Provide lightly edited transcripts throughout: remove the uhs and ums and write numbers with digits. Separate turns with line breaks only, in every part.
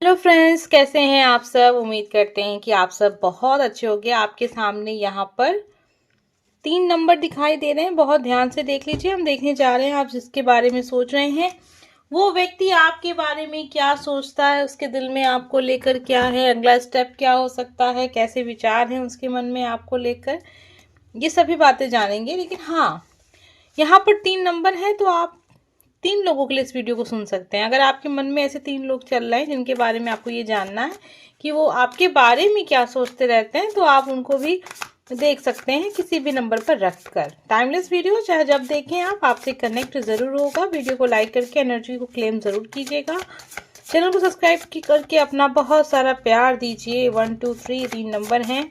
Hello friends, कैसे हैं आप सब। उम्मीद करते हैं कि आप सब बहुत अच्छे होंगे। आपके सामने यहाँ पर 3 नंबर दिखाई दे रहे हैं। बहुत ध्यान से देख लीजिए। हम देखने जा रहे हैं आप जिसके बारे में सोच रहे हैं वो व्यक्ति आपके बारे में क्या सोचता है, उसके दिल में आपको लेकर क्या है, अगला स्टेप क्या हो सकता है, कैसे विचार हैं उसके मन में आपको लेकर, ये सभी बातें जानेंगे। लेकिन हाँ, यहाँ पर 3 नंबर है तो आप 3 लोगों के लिए इस वीडियो को सुन सकते हैं। अगर आपके मन में ऐसे 3 लोग चल रहे हैं जिनके बारे में आपको ये जानना है कि वो आपके बारे में क्या सोचते रहते हैं, तो आप उनको भी देख सकते हैं किसी भी नंबर पर रख कर। टाइमलेस वीडियो चाहे जब देखें आप, आपसे कनेक्ट ज़रूर होगा। वीडियो को लाइक करके एनर्जी को क्लेम ज़रूर कीजिएगा। चैनल को सब्सक्राइब करके अपना बहुत सारा प्यार दीजिए। 1 2 3 3 नंबर हैं।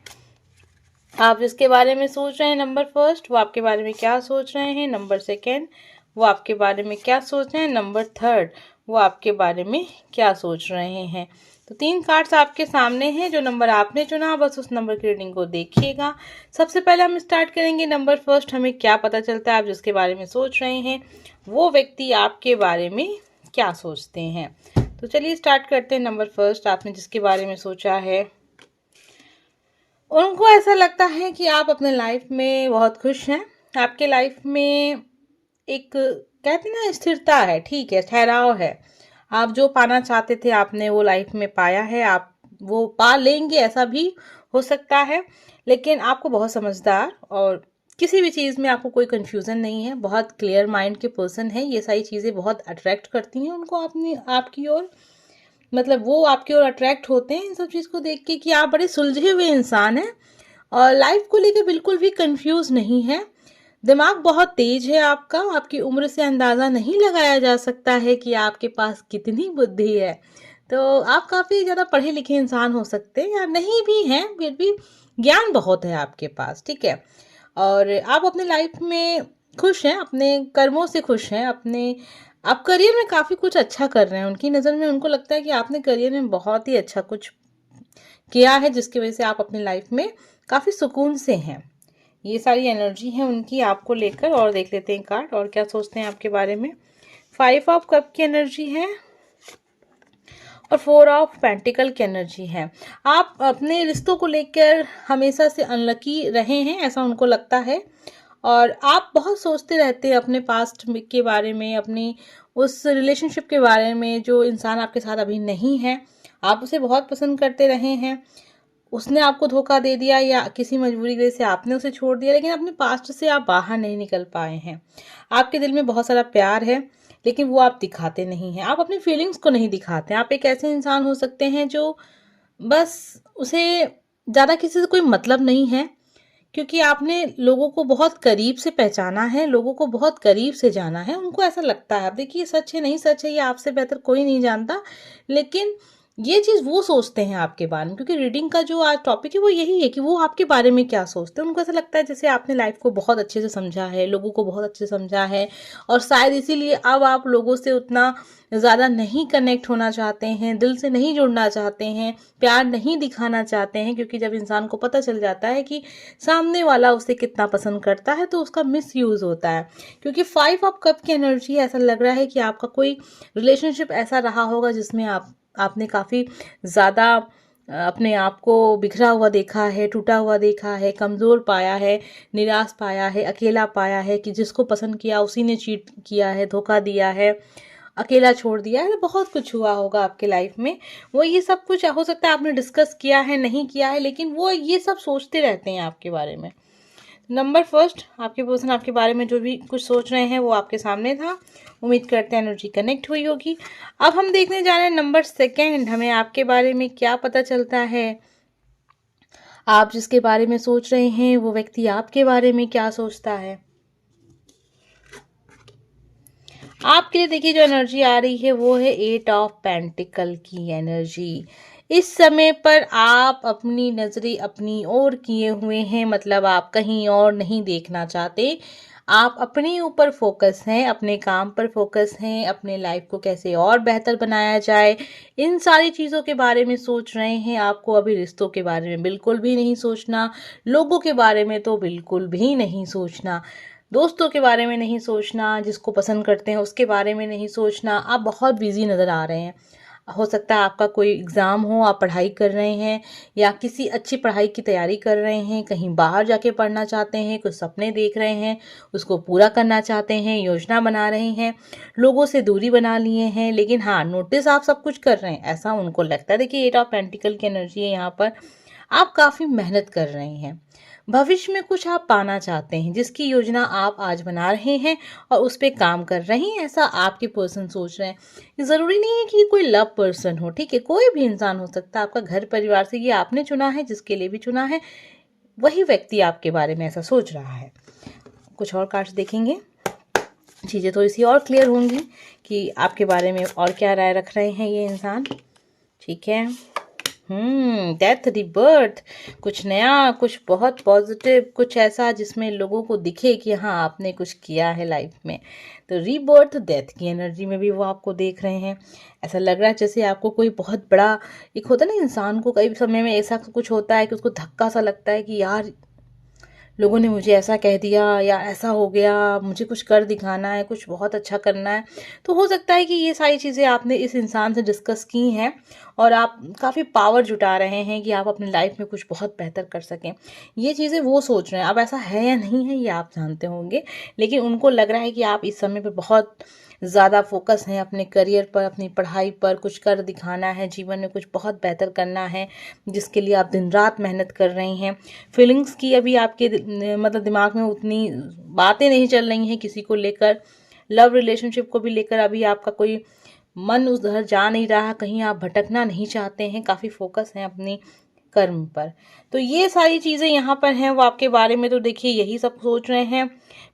आप जिसके बारे में सोच रहे हैं नंबर फर्स्ट, वो आपके बारे में क्या सोच रहे हैं। नंबर सेकेंड, वो आपके बारे में क्या सोच रहे हैं। नंबर थर्ड, वो आपके बारे में क्या सोच रहे हैं। तो 3 कार्ड्स आपके सामने हैं। जो नंबर आपने चुना बस उस नंबर की रीडिंग को देखिएगा। सबसे पहले हम स्टार्ट करेंगे नंबर फर्स्ट। हमें क्या पता चलता है आप जिसके बारे में सोच रहे हैं वो व्यक्ति आपके बारे में क्या सोचते हैं। तो चलिए स्टार्ट करते हैं। नंबर फर्स्ट, आपने जिसके बारे में सोचा है उनको ऐसा लगता है कि आप अपने लाइफ में बहुत खुश हैं। आपके लाइफ में एक कहते हैं ना स्थिरता है, ठीक है, ठहराव है। आप जो पाना चाहते थे आपने वो लाइफ में पाया है। आप वो पा लेंगे ऐसा भी हो सकता है। लेकिन आपको बहुत समझदार और किसी भी चीज़ में आपको कोई कंफ्यूजन नहीं है। बहुत क्लियर माइंड के पर्सन है। ये सारी चीज़ें बहुत अट्रैक्ट करती हैं उनको अपनी आपकी ओर। मतलब वो आपकी ओर अट्रैक्ट होते हैं इन सब चीज़ को देख के कि आप बड़े सुलझे हुए इंसान हैं और लाइफ को लेकर बिल्कुल भी कंफ्यूज नहीं है। दिमाग बहुत तेज है आपका। आपकी उम्र से अंदाज़ा नहीं लगाया जा सकता है कि आपके पास कितनी बुद्धि है। तो आप काफ़ी ज़्यादा पढ़े लिखे इंसान हो सकते हैं या नहीं भी हैं, फिर भी ज्ञान बहुत है आपके पास, ठीक है। और आप अपने लाइफ में खुश हैं, अपने कर्मों से खुश हैं। अपने आप करियर में काफ़ी कुछ अच्छा कर रहे हैं। उनकी नज़र में उनको लगता है कि आपने करियर में बहुत ही अच्छा कुछ किया है जिसकी वजह से आप अपनी लाइफ में काफ़ी सुकून से हैं। ये सारी एनर्जी है उनकी आपको लेकर। और देख लेते हैं कार्ड और क्या सोचते हैं आपके बारे में। 5 ऑफ कप की एनर्जी है और 4 ऑफ पेंटिकल की एनर्जी है। आप अपने रिश्तों को लेकर हमेशा से अनलकी रहे हैं ऐसा उनको लगता है। और आप बहुत सोचते रहते हैं अपने पास्ट के बारे में, अपनी उस रिलेशनशिप के बारे में जो इंसान आपके साथ अभी नहीं है। आप उसे बहुत पसंद करते रहे हैं। उसने आपको धोखा दे दिया या किसी मजबूरी की वजह से आपने उसे छोड़ दिया, लेकिन अपने पास्ट से आप बाहर नहीं निकल पाए हैं। आपके दिल में बहुत सारा प्यार है लेकिन वो आप दिखाते नहीं हैं। आप अपनी फीलिंग्स को नहीं दिखाते। आप एक ऐसे इंसान हो सकते हैं जो बस उसे ज़्यादा किसी से कोई मतलब नहीं है, क्योंकि आपने लोगों को बहुत करीब से पहचाना है, लोगों को बहुत करीब से जाना है। उनको ऐसा लगता है, अब देखिए सच है नहीं सच है ये आपसे बेहतर कोई नहीं जानता, लेकिन ये चीज़ वो सोचते हैं आपके बारे में। क्योंकि रीडिंग का जो आज टॉपिक है वो यही है कि वो आपके बारे में क्या सोचते हैं। उनको ऐसा लगता है जैसे आपने लाइफ को बहुत अच्छे से समझा है, लोगों को बहुत अच्छे से समझा है, और शायद इसीलिए अब आप लोगों से उतना ज़्यादा नहीं कनेक्ट होना चाहते हैं, दिल से नहीं जुड़ना चाहते हैं, प्यार नहीं दिखाना चाहते हैं। क्योंकि जब इंसान को पता चल जाता है कि सामने वाला उसे कितना पसंद करता है तो उसका मिस यूज़ होता है। क्योंकि 5 ऑफ कप की एनर्जी ऐसा लग रहा है कि आपका कोई रिलेशनशिप ऐसा रहा होगा जिसमें आपने काफ़ी ज़्यादा अपने आप को बिखरा हुआ देखा है, टूटा हुआ देखा है, कमज़ोर पाया है, निराश पाया है, अकेला पाया है कि जिसको पसंद किया उसी ने चीट किया है, धोखा दिया है, अकेला छोड़ दिया है। बहुत कुछ हुआ होगा आपके लाइफ में। वो ये सब कुछ हो सकता है आपने डिस्कस किया है, नहीं किया है, लेकिन वो ये सब सोचते रहते हैं आपके बारे में। नंबर फर्स्ट, आपके पर्सन आपके बारे में जो भी कुछ सोच रहे हैं वो आपके सामने था। उम्मीद करते हैं एनर्जी कनेक्ट हुई होगी। अब हम देखने जा रहे हैं नंबर सेकेंड, हमें आपके बारे में क्या पता चलता है। आप जिसके बारे में सोच रहे हैं वो व्यक्ति आपके बारे में क्या सोचता है। आपके लिए देखिए जो एनर्जी आ रही है वो है 8 ऑफ पेंटिकल की एनर्जी। इस समय पर आप अपनी नज़रें अपनी ओर किए हुए हैं, मतलब आप कहीं और नहीं देखना चाहते। आप अपने ऊपर फोकस हैं, अपने काम पर फोकस हैं, अपने लाइफ को कैसे और बेहतर बनाया जाए इन सारी चीज़ों के बारे में सोच रहे हैं। आपको अभी रिश्तों के बारे में बिल्कुल भी नहीं सोचना, लोगों के बारे में तो बिल्कुल भी नहीं सोचना, दोस्तों के बारे में नहीं सोचना, जिसको पसंद करते हैं उसके बारे में नहीं सोचना। आप बहुत बिजी नज़र आ रहे हैं। हो सकता है आपका कोई एग्ज़ाम हो, आप पढ़ाई कर रहे हैं या किसी अच्छी पढ़ाई की तैयारी कर रहे हैं, कहीं बाहर जाके पढ़ना चाहते हैं, कुछ सपने देख रहे हैं, उसको पूरा करना चाहते हैं, योजना बना रहे हैं, लोगों से दूरी बना लिए हैं, लेकिन हाँ, नोटिस आप सब कुछ कर रहे हैं, ऐसा उनको लगता है। देखिए 8 ऑफ पेंटिकल की एनर्जी है यहाँ पर। आप काफ़ी मेहनत कर रहे हैं, भविष्य में कुछ आप पाना चाहते हैं जिसकी योजना आप आज बना रहे हैं और उस पे काम कर रहे हैं, ऐसा आपके पर्सन सोच रहे हैं। ज़रूरी नहीं है कि कोई लव पर्सन हो, ठीक है, कोई भी इंसान हो सकता है, आपका घर परिवार से ये आपने चुना है, जिसके लिए भी चुना है वही व्यक्ति आपके बारे में ऐसा सोच रहा है। कुछ और कार्ड्स देखेंगे, चीज़ें थोड़ी सी और क्लियर होंगी कि आपके बारे में और क्या राय रख रहे हैं ये इंसान। ठीक है, डेथ, रिबर्थ, कुछ नया, कुछ बहुत पॉजिटिव, कुछ ऐसा जिसमें लोगों को दिखे कि हाँ आपने कुछ किया है लाइफ में। तो रीबर्थ, डेथ की एनर्जी में भी वो आपको देख रहे हैं। ऐसा लग रहा है जैसे आपको कोई बहुत बड़ा, एक होता है ना इंसान को कई समय में ऐसा कुछ होता है कि उसको धक्का सा लगता है कि यार लोगों ने मुझे ऐसा कह दिया या ऐसा हो गया, मुझे कुछ कर दिखाना है, कुछ बहुत अच्छा करना है। तो हो सकता है कि ये सारी चीज़ें आपने इस इंसान से डिस्कस की हैं और आप काफ़ी पावर जुटा रहे हैं कि आप अपनी लाइफ में कुछ बहुत बेहतर कर सकें। ये चीज़ें वो सोच रहे हैं। अब ऐसा है या नहीं है ये आप जानते होंगे, लेकिन उनको लग रहा है कि आप इस समय पे बहुत ज़्यादा फोकस हैं अपने करियर पर, अपनी पढ़ाई पर, कुछ कर दिखाना है, जीवन में कुछ बहुत बेहतर करना है, जिसके लिए आप दिन रात मेहनत कर रही हैं। फीलिंग्स की अभी आपके मतलब दिमाग में उतनी बातें नहीं चल रही हैं किसी को लेकर, लव रिलेशनशिप को भी लेकर अभी आपका कोई मन उधर जा नहीं रहा, कहीं आप भटकना नहीं चाहते हैं, काफ़ी फोकस हैं अपनी कर्म पर। तो ये सारी चीज़ें यहाँ पर हैं, वो आपके बारे में तो देखिए यही सब सोच रहे हैं।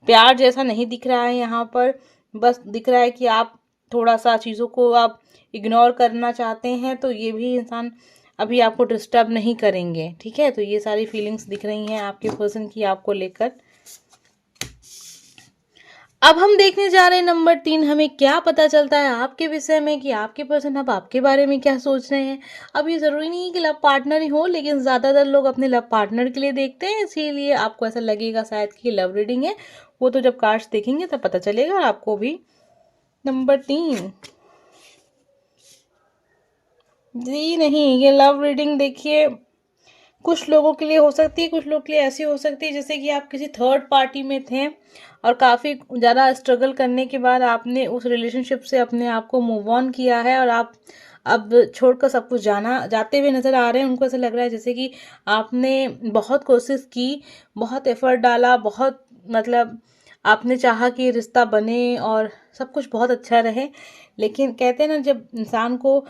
प्यार जैसा नहीं दिख रहा है यहाँ पर, बस दिख रहा है कि आप थोड़ा-सा चीज़ों को आप इग्नोर करना चाहते हैं, तो ये भी इंसान अभी आपको डिस्टर्ब नहीं करेंगे, ठीक है? तो ये सारी फीलिंग्स दिख रही हैं आपके पर्सन की आपको लेकर। अब हम देखने जा रहे हैं नंबर 3, हमें क्या पता चलता है आपके विषय में कि आपके पर्सन अब आपके बारे में क्या सोच रहे हैं। अब ये ज़रूरी नहीं है कि लव पार्टनर ही हो, लेकिन ज़्यादातर लोग अपने लव पार्टनर के लिए देखते हैं, इसीलिए आपको ऐसा लगेगा शायद कि लव रीडिंग है। वो तो जब कार्ड्स देखेंगे तब पता चलेगा आपको भी। नंबर 3 जी नहीं, ये लव रीडिंग देखिए कुछ लोगों के लिए हो सकती है, कुछ लोगों के लिए ऐसी हो सकती है जैसे कि आप किसी थर्ड पार्टी में थे और काफ़ी ज़्यादा स्ट्रगल करने के बाद आपने उस रिलेशनशिप से अपने आप को मूव ऑन किया है और आप अब छोड़कर सब कुछ जाते हुए नज़र आ रहे हैं। उनको ऐसा लग रहा है जैसे कि आपने बहुत कोशिश की, बहुत एफर्ट डाला, बहुत मतलब आपने चाहा कि रिश्ता बने और सब कुछ बहुत अच्छा रहे, लेकिन कहते हैं ना जब इंसान को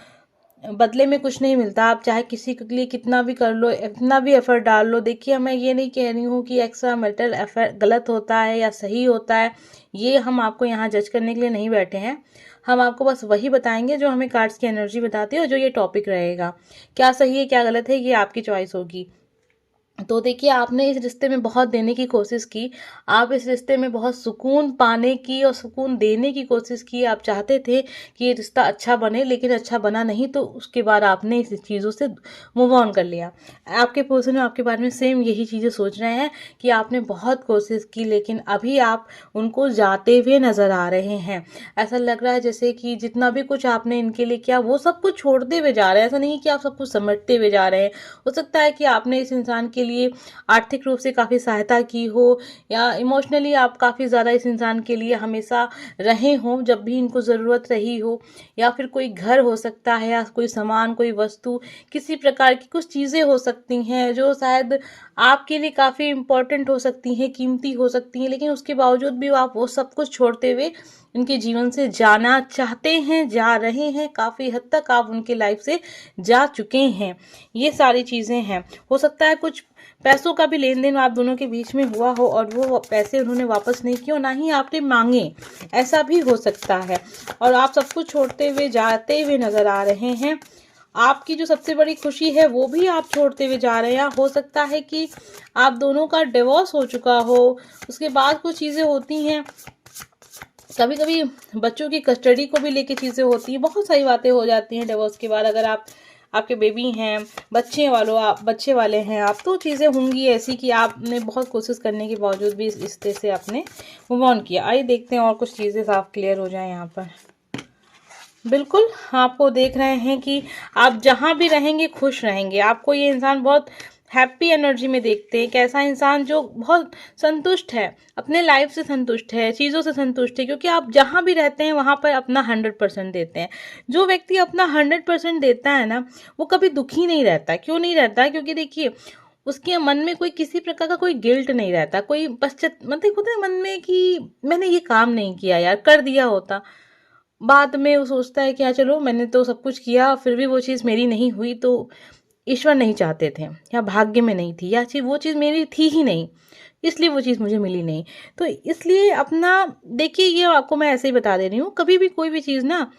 बदले में कुछ नहीं मिलता, आप चाहे किसी के लिए कितना भी कर लो, इतना भी एफर्ट डाल लो। देखिए मैं ये नहीं कह रही हूँ कि एक्स्ट्रा मैरिटल अफेयर गलत होता है या सही होता है, ये हम आपको यहाँ जज करने के लिए नहीं बैठे हैं। हम आपको बस वही बताएंगे जो हमें कार्ड्स की एनर्जी बताती है और जो ये टॉपिक रहेगा। क्या सही है क्या गलत है ये आपकी चॉइस होगी। तो देखिए आपने इस रिश्ते में बहुत देने की कोशिश की, आप इस रिश्ते में बहुत सुकून पाने की और सुकून देने की कोशिश की। आप चाहते थे कि ये रिश्ता अच्छा बने, लेकिन अच्छा बना नहीं, तो उसके बाद आपने इस चीज़ों से मूव ऑन कर लिया। आपके पर्सन आपके बारे में सेम यही चीज़ें सोच रहे हैं कि आपने बहुत कोशिश की, लेकिन अभी आप उनको जाते हुए नज़र आ रहे हैं। ऐसा लग रहा है जैसे कि जितना भी कुछ आपने इनके लिए किया वो सब कुछ छोड़ते हुए जा रहे हैं। ऐसा नहीं कि आप सब कुछ समेटते हुए जा रहे हैं। हो सकता है कि आपने इस इंसान के लिए आर्थिक रूप से काफ़ी सहायता की हो या इमोशनली आप काफ़ी ज़्यादा इस इंसान के लिए हमेशा रहे हों जब भी इनको ज़रूरत रही हो, या फिर कोई घर हो सकता है या कोई सामान, कोई वस्तु, किसी प्रकार की कुछ चीज़ें हो सकती हैं जो शायद आपके लिए काफ़ी इम्पोर्टेंट हो सकती हैं, कीमती हो सकती हैं, लेकिन उसके बावजूद भी आप वो सब कुछ छोड़ते हुए उनके जीवन से जाना चाहते हैं, जा रहे हैं। काफ़ी हद तक आप उनके लाइफ से जा चुके हैं। ये सारी चीज़ें हैं। हो सकता है कुछ पैसों का भी लेन देन आप दोनों के बीच में हुआ हो और वो पैसे उन्होंने वापस नहीं किए और ना ही आपने मांगे, ऐसा भी हो सकता है। और आप सब कुछ छोड़ते हुए जाते हुए नज़र आ रहे हैं। आपकी जो सबसे बड़ी खुशी है वो भी आप छोड़ते हुए जा रहे हैं। हो सकता है कि आप दोनों का डिवोर्स हो चुका हो, उसके बाद कुछ चीज़ें होती हैं, कभी कभी बच्चों की कस्टडी को भी लेके चीज़ें होती हैं, बहुत सारी बातें हो जाती हैं डिवोर्स के बाद। अगर आप आपके बेबी हैं, बच्चे वाले हैं आप, तो चीज़ें होंगी ऐसी कि आपने बहुत कोशिश करने के बावजूद भी इस रिश्ते से आपने मूव ऑन किया। आइए देखते हैं और कुछ चीज़ें साफ क्लियर हो जाए यहाँ पर। बिल्कुल, आपको देख रहे हैं कि आप जहाँ भी रहेंगे खुश रहेंगे। आपको ये इंसान बहुत हैप्पी एनर्जी में देखते हैं। एक ऐसा इंसान जो बहुत संतुष्ट है, अपने लाइफ से संतुष्ट है, चीज़ों से संतुष्ट है, क्योंकि आप जहाँ भी रहते हैं वहाँ पर अपना 100% देते हैं। जो व्यक्ति अपना 100% देता है ना, वो कभी दुखी नहीं रहता। क्यों नहीं रहता? क्योंकि देखिए, उसके मन में कोई किसी प्रकार का कोई गिल्ट नहीं रहता, कोई मतलब होता है मन में कि मैंने ये काम नहीं किया यार, कर दिया होता। बाद में वो सोचता है कि हाँ चलो, मैंने तो सब कुछ किया, फिर भी वो चीज़ मेरी नहीं हुई तो ईश्वर नहीं चाहते थे, या भाग्य में नहीं थी, या वो चीज़ मेरी थी ही नहीं, इसलिए वो चीज़ मुझे मिली नहीं। तो इसलिए अपना, देखिए ये आपको मैं ऐसे ही बता दे रही हूँ, कभी भी कोई भी चीज़ ना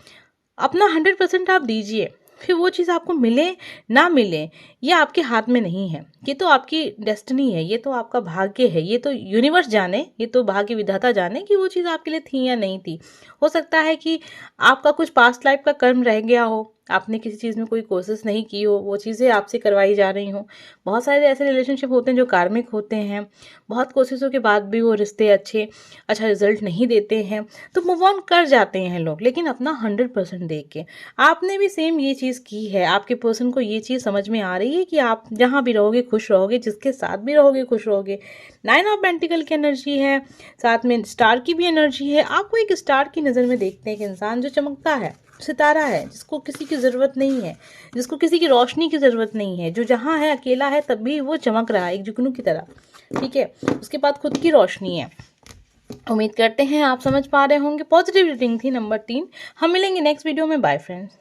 अपना 100% आप दीजिए, फिर वो चीज़ आपको मिले ना मिले, ये आपके हाथ में नहीं है। ये तो आपकी डेस्टिनी है, ये तो आपका भाग्य है, ये तो यूनिवर्स जाने, ये तो भाग्य विधाता जाने कि वो चीज़ आपके लिए थी या नहीं थी। हो सकता है कि आपका कुछ पास्ट लाइफ का कर्म रह गया हो, आपने किसी चीज़ में कोई कोशिश नहीं की हो, वो चीज़ें आपसे करवाई जा रही हों। बहुत सारे ऐसे रिलेशनशिप होते हैं जो कार्मिक होते हैं, बहुत कोशिशों के बाद भी वो रिश्ते अच्छा रिजल्ट नहीं देते हैं, तो मूव ऑन कर जाते हैं लोग, लेकिन अपना 100% दे के। आपने भी सेम ये चीज़ की है, आपके पर्सन को ये चीज़ समझ में आ रही है कि आप जहाँ भी रहोगे खुश रहोगे, जिसके साथ भी रहोगे खुश रहोगे। 9 ऑफ पेंटिकल की एनर्जी है, साथ में स्टार की भी एनर्जी है। आपको एक स्टार की नज़र में देखते हैं, एक इंसान जो चमकता है, सितारा है, जिसको किसी की ज़रूरत नहीं है, जिसको किसी की रोशनी की ज़रूरत नहीं है, जो जहाँ है अकेला है तब भी वो चमक रहा है, एक जुगनू की तरह। ठीक है, उसके बाद खुद की रोशनी है। उम्मीद करते हैं आप समझ पा रहे होंगे। पॉजिटिव रीडिंग थी नंबर 3। हम मिलेंगे नेक्स्ट वीडियो में। Bye friends.